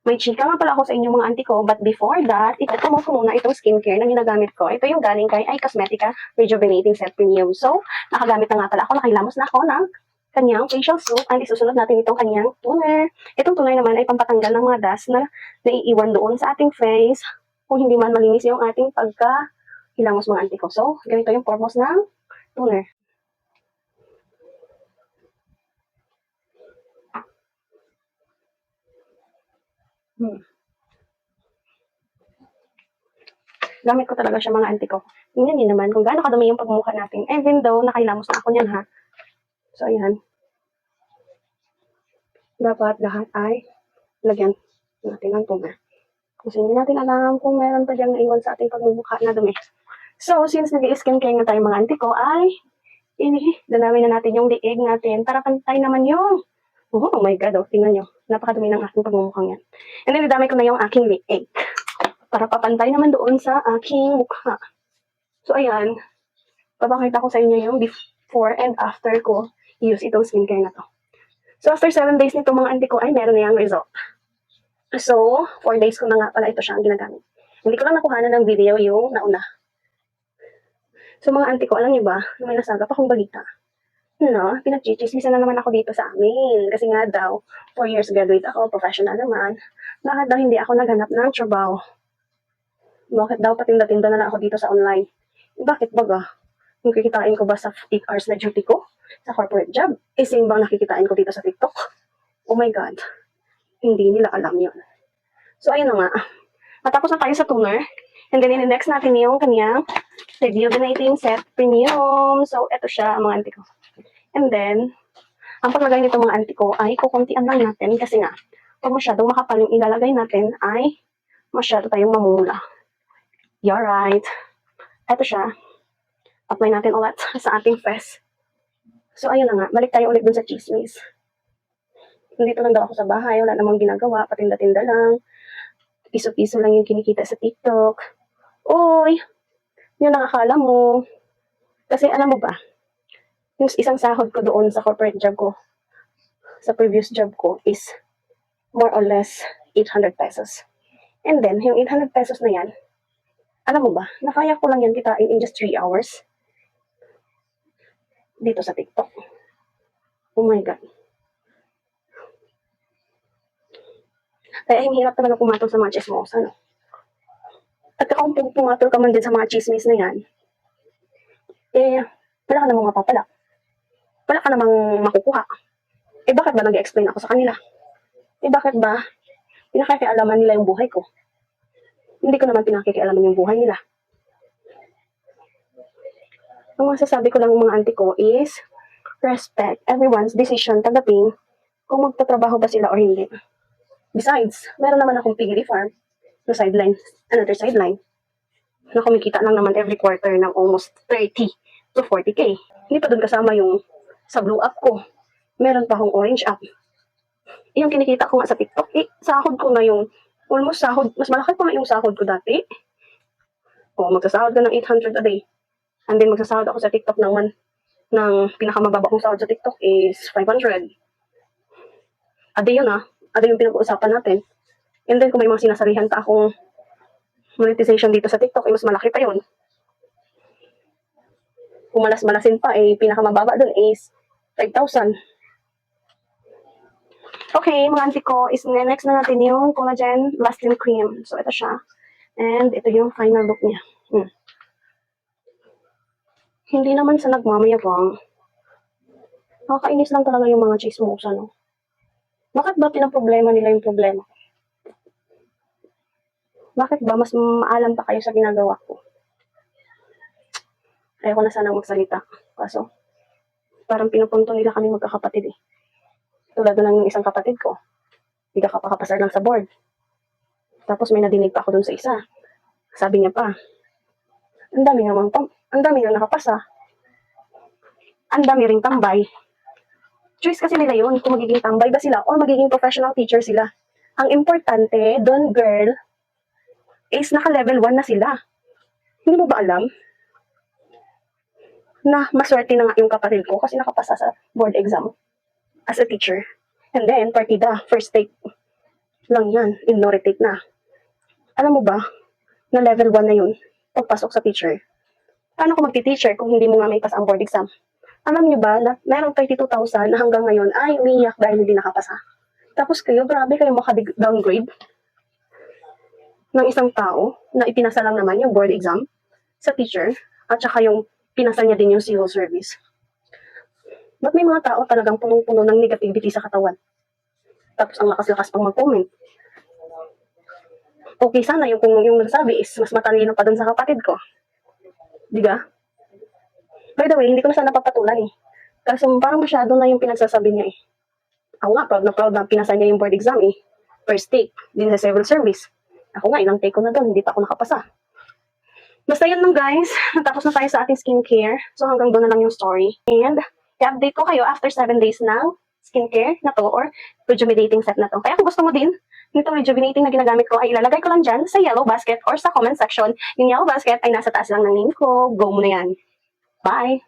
May chika nga pala ako sa inyo mga auntie ko, but before that, itutumo ko muna itong skincare na ginagamit ko. Ito yung galing kay iCosmetica Rejuvenating Set Premium. So, nakagamit na nga pala ako, nakilamos na ako ng kanyang facial soap. And isusunod natin itong kanyang toner. Itong toner naman ay pampatanggal ng mga dust na naiiwan doon sa ating face kung hindi man malinis yung ating pagka-hilamos mga auntie ko. So, ganito yung purpose ng toner. Gamit ko talaga siya mga auntie ko. Tingnan niyo naman kung gaano kadumi yung pagmumukha natin. Even though nakilamos na ako niyan ha. So ayan. Dapat lahat ay lagyan natin ng toner. Kasi hindi natin alam kung meron pa diyang naiwan sa ating pagmumukha na dumi. So since nag-i-skincare na tayo mga auntie ko ay danawin na natin yung liig natin para pantay naman yung oh my god, oh, tingnan nyo. Napakadumi ng aking pagmumukhang yan. And then, idamay ko na yung aking liig. Para papantay naman doon sa aking mukha. So, ayan. Papakita ko sa inyo yung before and after ko use itong skincare na to. So, after 7 days nito mga auntie ko ay meron na yung result. So, 4 days ko na nga pala ito siya ang ginagamit. Hindi ko lang nakuhanan ng video yung nauna. So, mga auntie ko, alam niyo ba, may nasagap akong balita. No, pinagchichismisan na naman ako dito sa amin. Kasi nga daw, 4 years graduate ako, professional naman. Bakit daw hindi ako naghanap ng trabaho? Bakit daw patinda-tinda na lang ako dito sa online? Bakit baga? Yung kikitain ko ba sa 8 hours na duty ko? Sa corporate job? Same bang nakikitain ko dito sa TikTok? Oh my God. Hindi nila alam yun. So, ayun na nga. Matapos na tayo sa toner. And then, next natin yung kanyang Rejuvenating Set Premium. So, eto siya, mga auntie ko. And then, ang paglagay nito mga auntie ko ay kukuntian lang natin kasi nga, pag masyadong makapal yung ilalagay natin ay masyado tayong mamumula. You're right. Ito siya. Apply natin ulit sa ating face. So, ayun na nga. Balik tayo ulit dun sa chismis. Nandito lang daw ako sa bahay. Wala namang ginagawa. Patinda-tinda lang. Piso-piso lang yung kinikita sa TikTok. Uy! Yun ang akala mo. Kasi alam mo ba, yung isang sahod ko doon sa corporate job ko, sa previous job ko, is more or less 800 pesos. And then, yung 800 pesos na yan, alam mo ba, nakaya ko lang yan kitain in just 3 hours dito sa TikTok. Oh my God. Kaya ang hirap talaga pumatol sa mga chismosa, no? At kung pumatol ka man din sa mga chismis na yan, wala ka namang mapapala. Wala ka namang makukuha. Bakit ba nag-explain ako sa kanila? Bakit ba pinakikialaman nila yung buhay ko? Hindi ko naman pinakikialaman yung buhay nila. Ang masasabi ko lang mga auntie ko is, respect everyone's decision tanggapin kung magtatrabaho ba sila or hindi. Besides, meron naman akong piggery farm na sideline, another sideline, na kumikita lang naman every quarter ng almost 30 to 40K. Hindi pa dun kasama yung sa blue app ko. Meron pa akong orange app. Yung kinikita ko nga sa TikTok, sahod ko na yung almost sahod, mas malaki pa nga yung sahod ko dati. Magsasahod ka ng 800 a day. And then magsasahod ako sa TikTok ng pinakamababa kong sahod sa TikTok is 500. A day yun a day yung pinag-uusapan natin. And then kung may mga sinasarihan pa akong monetization dito sa TikTok, mas malaki pa yun. Kung malas-malasin pa, pinakamababa dun is 5,000. Okay, mga auntie ko, is next na natin yung collagen lasting cream. So, ito siya. And ito yung final look niya. Hindi naman sa nagmamayabang. Nakakainis lang talaga yung mga chismosa, no? Bakit ba pinaproblema nila yung problema? Bakit ba mas maalam pa kayo sa ginagawa ko? Ayoko na sanang magsalita. Kaso, parang pinupunto nila kami magkakapatid Tulad na ng isang kapatid ko. Hindi ka kapakapasar lang sa board. Tapos may nadinig pa ako dun sa isa. Sabi niya pa, ang dami nga nakapasa. Ang dami ring tambay. Choice kasi nila yun kung magiging tambay ba sila o magiging professional teacher sila. Ang importante, doon girl, is naka-level 1 na sila. Hindi mo ba alam na maswerte na nga yung kapatid ko kasi nakapasa sa board exam as a teacher. And then, partida, first take lang yan, in no retake na. Alam mo ba, na level 1 na yun, pagpasok sa teacher. Paano ko magti-teacher kung hindi mo nga may pass ang board exam? Alam niyo ba na merong 32,000 na hanggang ngayon ay umiiyak dahil hindi nakapasa. Tapos kayo, grabe kayo maka-downgrade ng isang tao na ipinasa lang naman yung board exam sa teacher at saka yung pinasa niya din yung civil service. Ba't may mga tao talagang punong-puno ng negativity sa katawan? Tapos ang lakas-lakas pang mag-comment. Okay sana yung kung yung nagsabi is mas matalino pa dun sa kapatid ko. Diba? By the way, hindi ko na sana papatulan eh. Kasi parang masyado na yung pinagsasabi niya eh. Ako nga, proud na pinasa niya yung board exam eh. First take, din sa civil service. Ako nga, ilang take ko na doon, hindi pa ako nakapasa. Basta yun lang guys, natapos na tayo sa ating skincare. So hanggang doon na lang yung story. And i-update ko kayo after 7 days ng skincare na to or rejuvenating set na to. Kaya kung gusto mo din, nitong rejuvenating na ginagamit ko ay ilalagay ko lang dyan sa yellow basket or sa comment section. Yung yellow basket ay nasa taas lang ng name ko. Go mo na yan. Bye!